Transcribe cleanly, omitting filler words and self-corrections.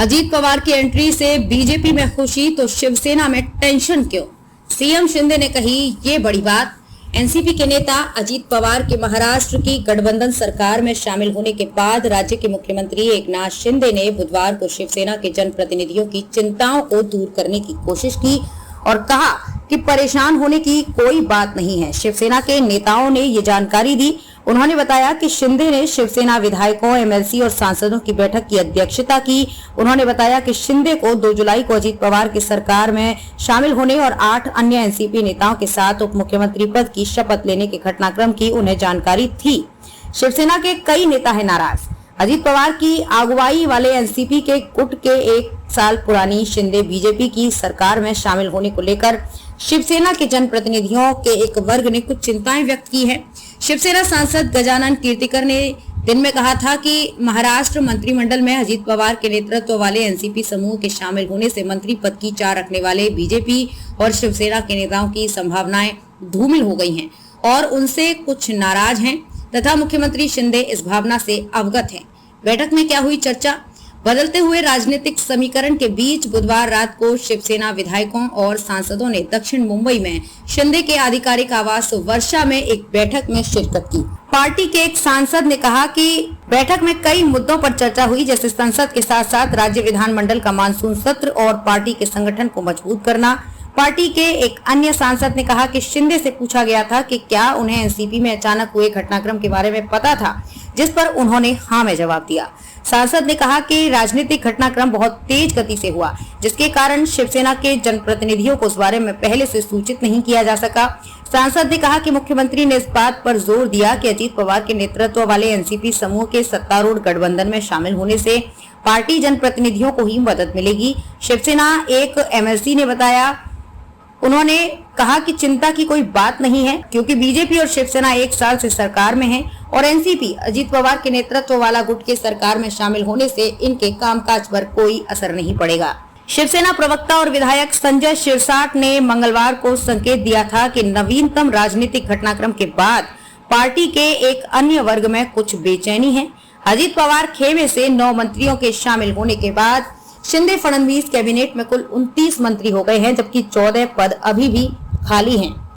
अजीत पवार की एंट्री से बीजेपी में खुशी तो शिवसेना में टेंशन क्यों? सीएम शिंदे ने कही ये बड़ी बात। एनसीपी के नेता अजीत पवार के महाराष्ट्र की गठबंधन सरकार में शामिल होने के बाद राज्य के मुख्यमंत्री एकनाथ शिंदे ने बुधवार को शिवसेना के जनप्रतिनिधियों की चिंताओं को दूर करने की कोशिश की और कहा कि परेशान होने की कोई बात नहीं है। शिवसेना के नेताओं ने ये जानकारी दी। उन्होंने बताया कि शिंदे ने शिवसेना विधायकों, एमएलसी और सांसदों की बैठक की अध्यक्षता की। उन्होंने बताया कि शिंदे को 2 जुलाई को अजीत पवार की सरकार में शामिल होने और 8 अन्य एनसीपी नेताओं के साथ उप मुख्यमंत्री पद की शपथ लेने के घटनाक्रम की उन्हें जानकारी थी। शिवसेना के कई नेता है नाराज। अजीत पवार की अगुवाई वाले एनसीपी के गुट के 1 साल पुरानी शिंदे बीजेपी की सरकार में शामिल होने को लेकर शिवसेना के जनप्रतिनिधियों के एक वर्ग ने कुछ चिंताएं व्यक्त की है। शिवसेना सांसद गजानन कीर्तिकर ने दिन में कहा था कि महाराष्ट्र मंत्रिमंडल में अजीत पवार के नेतृत्व वाले एनसीपी समूह के शामिल होने से मंत्री पद की चाह रखने वाले बीजेपी और शिवसेना के नेताओं की संभावनाएं धूमिल हो गई हैं और उनसे कुछ नाराज हैं तथा मुख्यमंत्री शिंदे इस भावना से अवगत हैं। बैठक में क्या हुई चर्चा? बदलते हुए राजनीतिक समीकरण के बीच बुधवार रात को शिवसेना विधायकों और सांसदों ने दक्षिण मुंबई में शिंदे के आधिकारिक आवास वर्षा में एक बैठक में शिरकत की। पार्टी के एक सांसद ने कहा कि बैठक में कई मुद्दों पर चर्चा हुई, जैसे संसद के साथ साथ राज्य विधानमंडल का मानसून सत्र और पार्टी के संगठन को मजबूत करना। पार्टी के एक अन्य सांसद ने कहा कि शिंदे से पूछा गया था कि क्या उन्हें एनसीपी में अचानक हुए घटनाक्रम के बारे में पता था, जिस पर उन्होंने हाँ में जवाब दिया। सांसद ने कहा कि राजनीतिक घटनाक्रम बहुत तेज गति से हुआ, जिसके कारण शिवसेना के जनप्रतिनिधियों को इस बारे में पहले से सूचित नहीं किया जा सका। सांसद ने कहा कि मुख्यमंत्री ने इस बात पर जोर दिया कि अजीत पवार के नेतृत्व वाले एनसीपी समूह के सत्तारूढ़ गठबंधन में शामिल होने से पार्टी जनप्रतिनिधियों को ही मदद मिलेगी। शिवसेना एक एमएलसी ने बताया, उन्होंने कहा कि चिंता की कोई बात नहीं है क्योंकि बीजेपी और शिवसेना 1 साल से सरकार में है और एनसीपी अजीत पवार के नेतृत्व वाला गुट के सरकार में शामिल होने से इनके कामकाज पर कोई असर नहीं पड़ेगा। शिवसेना प्रवक्ता और विधायक संजय शिरसाट ने मंगलवार को संकेत दिया था कि नवीनतम राजनीतिक घटनाक्रम के बाद पार्टी के एक अन्य वर्ग में कुछ बेचैनी है। अजीत पवार खेमे से 9 मंत्रियों के शामिल होने के बाद शिंदे फडणवीस कैबिनेट में कुल 29 मंत्री हो गए हैं, जबकि 14 पद अभी भी खाली हैं।